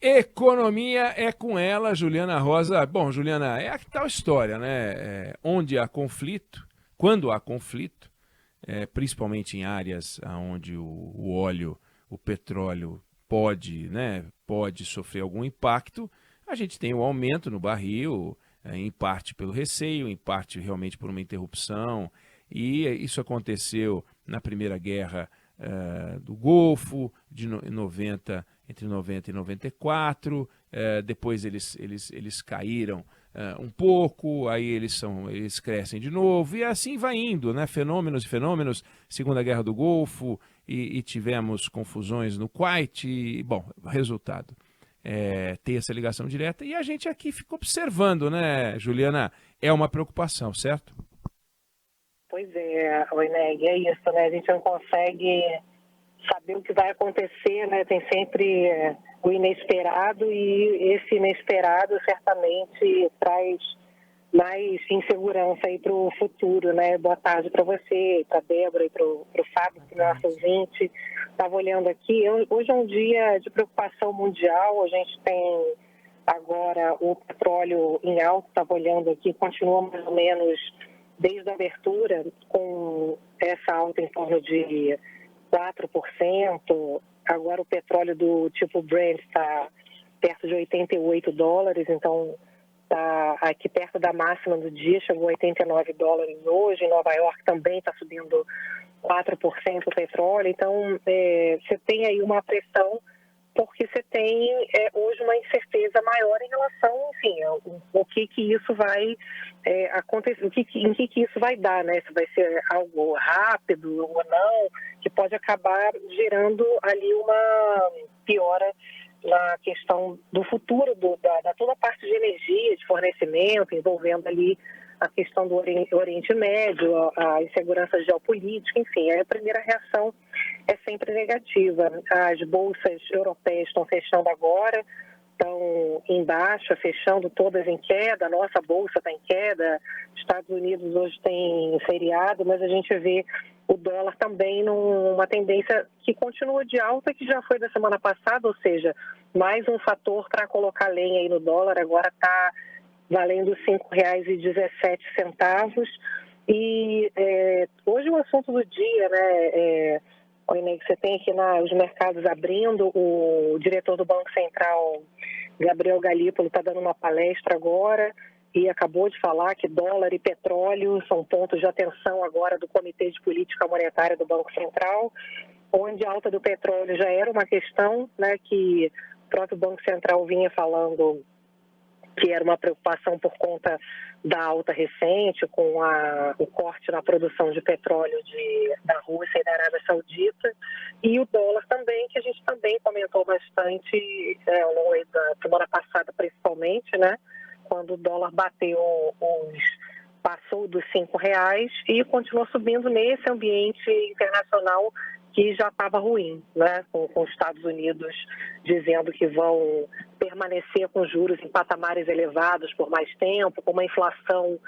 Economia é com ela, Juliana Rosa. Bom, Juliana, é a tal história, né? Onde há conflito, quando há conflito, principalmente em áreas onde o óleo, o petróleo pode sofrer algum impacto, a gente tem um aumento no barril, em parte pelo receio, em parte realmente por uma interrupção, e isso aconteceu na Primeira Guerra do Golfo, entre 90 e 94, depois eles caíram um pouco, aí eles crescem de novo, e assim vai indo, né? Fenômenos e fenômenos, Segunda Guerra do Golfo, e tivemos confusões no Kuwait, e, bom, resultado. Ter essa ligação direta, e a gente aqui fica observando, né, Juliana? É uma preocupação, certo? Pois é, Oineg, é isso, né? A gente não consegue saber o que vai acontecer, né? Tem sempre o inesperado, e esse inesperado certamente traz mais insegurança aí para o futuro, né? Boa tarde para você, para a Débora e para o Fábio, que é nosso ouvinte. Estava olhando aqui, hoje é um dia de preocupação mundial, a gente tem agora o petróleo em alta, estava olhando aqui, continua mais ou menos desde a abertura com essa alta em torno de 4%. Agora o petróleo do tipo Brent está perto de $88, então está aqui perto da máxima do dia, chegou a $89 hoje. Em Nova York também está subindo 4% o petróleo. Então, você tem aí uma pressão, porque você tem hoje uma incerteza maior em relação, enfim, o que isso vai acontecer, em que isso vai dar, né? Se vai ser algo rápido ou não, que pode acabar gerando ali uma piora na questão do futuro da toda a parte de energia, de fornecimento, envolvendo ali a questão do Oriente Médio, a insegurança geopolítica, enfim, a primeira reação é sempre negativa. As bolsas europeias estão fechando agora, estão em baixa, fechando todas em queda, a nossa bolsa está em queda, Estados Unidos hoje tem feriado, mas a gente vê o dólar também numa tendência que continua de alta, que já foi da semana passada, ou seja, mais um fator para colocar lenha aí no dólar, agora está valendo R$ 5,17. E hoje o assunto do dia, né, você tem aqui os mercados abrindo, o diretor do Banco Central, Gabriel Galípolo, está dando uma palestra agora e acabou de falar que dólar e petróleo são pontos de atenção agora do Comitê de Política Monetária do Banco Central, onde a alta do petróleo já era uma questão, né, que o próprio Banco Central vinha falando que era uma preocupação por conta da alta recente, com o corte na produção de petróleo da Rússia e da Arábia Saudita, e o dólar também, que a gente também comentou bastante ao longo da semana passada, principalmente, né, quando o dólar passou dos R$ 5 e continuou subindo nesse ambiente internacional que já estava ruim, né? Com os Estados Unidos dizendo que vão permanecer com juros em patamares elevados por mais tempo, com uma inflação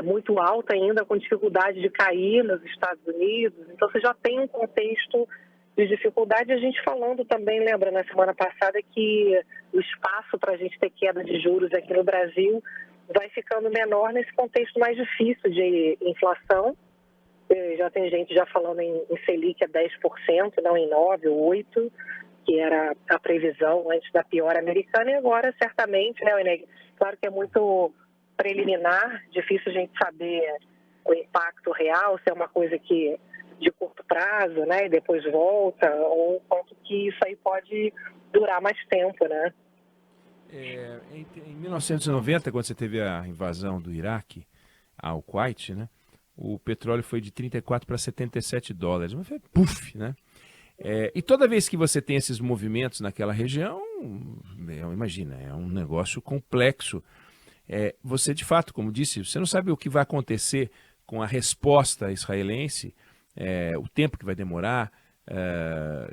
muito alta ainda, com dificuldade de cair nos Estados Unidos. Então, você já tem um contexto de dificuldade. A gente falando também, lembra, na semana passada, que o espaço para a gente ter queda de juros aqui no Brasil vai ficando menor nesse contexto mais difícil de inflação. Já tem gente já falando em Selic a 10%, não em 9% ou 8%, que era a previsão antes da piora americana, e agora certamente, né, Eneg? Claro que é muito preliminar, difícil a gente saber o impacto real, se é uma coisa que de curto prazo, né, e depois volta, ou quanto que isso aí pode durar mais tempo, né? Em 1990, quando você teve a invasão do Iraque ao Kuwait, né, o petróleo foi de 34 para $77, mas foi puf, né? E toda vez que você tem esses movimentos naquela região, imagina, é um negócio complexo. Você, de fato, como disse, você não sabe o que vai acontecer com a resposta israelense, o tempo que vai demorar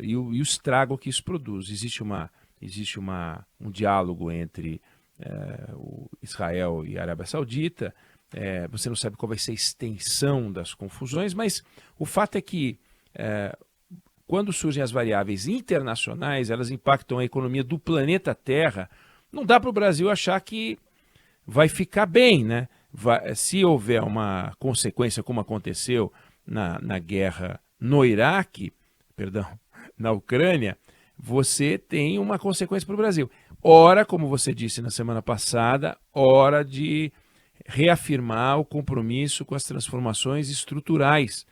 e o estrago que isso produz. Existe um diálogo entre o Israel e a Arábia Saudita. Você não sabe qual vai ser a extensão das confusões, mas o fato é que quando surgem as variáveis internacionais, elas impactam a economia do planeta Terra. Não dá para o Brasil achar que vai ficar bem, né? Se houver uma consequência, como aconteceu na guerra no Iraque, perdão, na Ucrânia, você tem uma consequência para o Brasil. Ora, como você disse na semana passada, hora de reafirmar o compromisso com as transformações estruturais,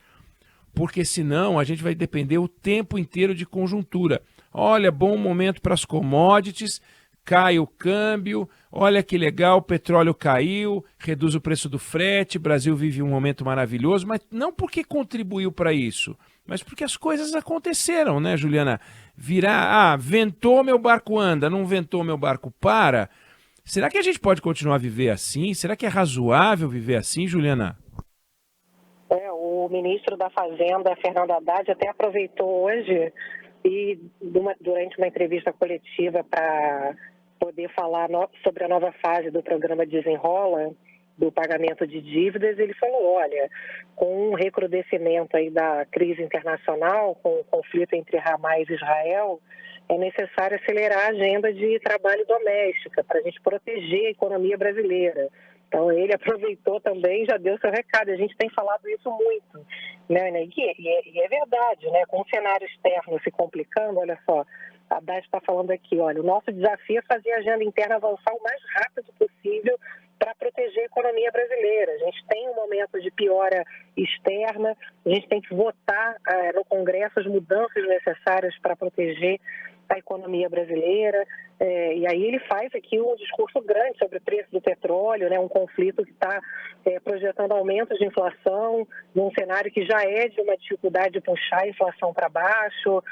porque senão a gente vai depender o tempo inteiro de conjuntura. Olha, bom momento para as commodities, cai o câmbio, olha que legal, o petróleo caiu, reduz o preço do frete, o Brasil vive um momento maravilhoso, mas não porque contribuiu para isso, mas porque as coisas aconteceram, né, Juliana? Ventou, meu barco anda, não ventou, meu barco para. Será que a gente pode continuar a viver assim? Será que é razoável viver assim, Juliana? O ministro da Fazenda, Fernando Haddad, até aproveitou hoje e durante uma entrevista coletiva para poder falar sobre a nova fase do programa Desenrola, do pagamento de dívidas, ele falou, olha, com um recrudescimento aí da crise internacional, com o conflito entre Hamas e Israel, é necessário acelerar a agenda de trabalho doméstica para a gente proteger a economia brasileira. Então, ele aproveitou também e já deu seu recado. A gente tem falado isso muito, né? E é verdade, né? Com o cenário externo se complicando, olha só, a Haddad está falando aqui, olha, o nosso desafio é fazer a agenda interna avançar o mais rápido possível para proteger a economia brasileira. A gente tem um momento de piora externa, a gente tem que votar no Congresso as mudanças necessárias para proteger a economia brasileira, e aí ele faz aqui um discurso grande sobre o preço do petróleo, né, um conflito que está projetando aumentos de inflação, num cenário que já é de uma dificuldade de puxar a inflação para baixo.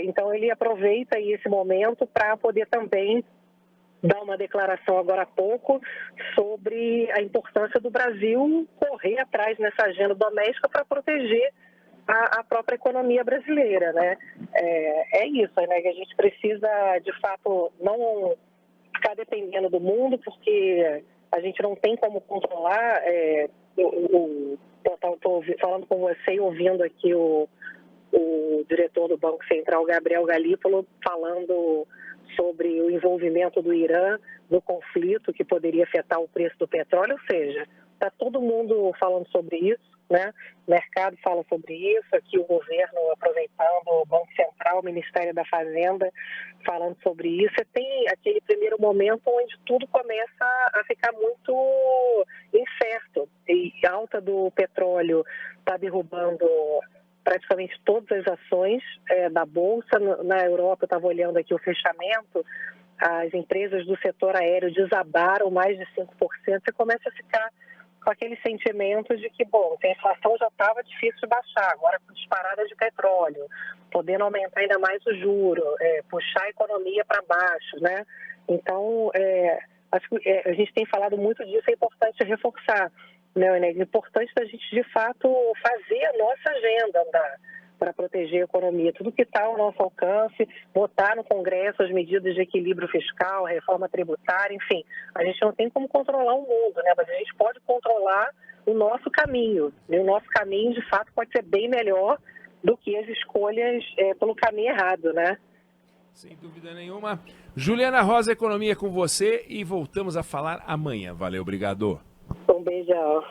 Então ele aproveita aí esse momento para poder também dar uma declaração agora há pouco sobre a importância do Brasil correr atrás nessa agenda doméstica para proteger a própria economia brasileira, né? É isso, né? Que a gente precisa, de fato, não ficar dependendo do mundo, porque a gente não tem como controlar. Estou falando com você e ouvindo aqui o diretor do Banco Central, Gabriel Galípolo, falando sobre o envolvimento do Irã no conflito que poderia afetar o preço do petróleo, ou seja, está todo mundo falando sobre isso, né? O mercado fala sobre isso, aqui o governo aproveitando, o Banco Central, o Ministério da Fazenda falando sobre isso. E tem aquele primeiro momento onde tudo começa a ficar muito incerto. E a alta do petróleo está derrubando praticamente todas as ações da Bolsa. Na Europa, eu estava olhando aqui o fechamento, as empresas do setor aéreo desabaram mais de 5%. Você começa a ficar com aquele sentimento de que, bom, a inflação já estava difícil de baixar, agora com disparada de petróleo, podendo aumentar ainda mais o juro, puxar a economia para baixo, né? Então, acho que a gente tem falado muito disso, é importante reforçar, né? É importante a gente, de fato, fazer a nossa agenda andar para proteger a economia, tudo que está ao nosso alcance, votar no Congresso as medidas de equilíbrio fiscal, reforma tributária, enfim, a gente não tem como controlar o mundo, né? Mas a gente pode controlar o nosso caminho, e o nosso caminho, de fato, pode ser bem melhor do que as escolhas pelo caminho errado, né? Sem dúvida nenhuma. Juliana Rosa, Economia com você, e voltamos a falar amanhã. Valeu, obrigado. Um beijão.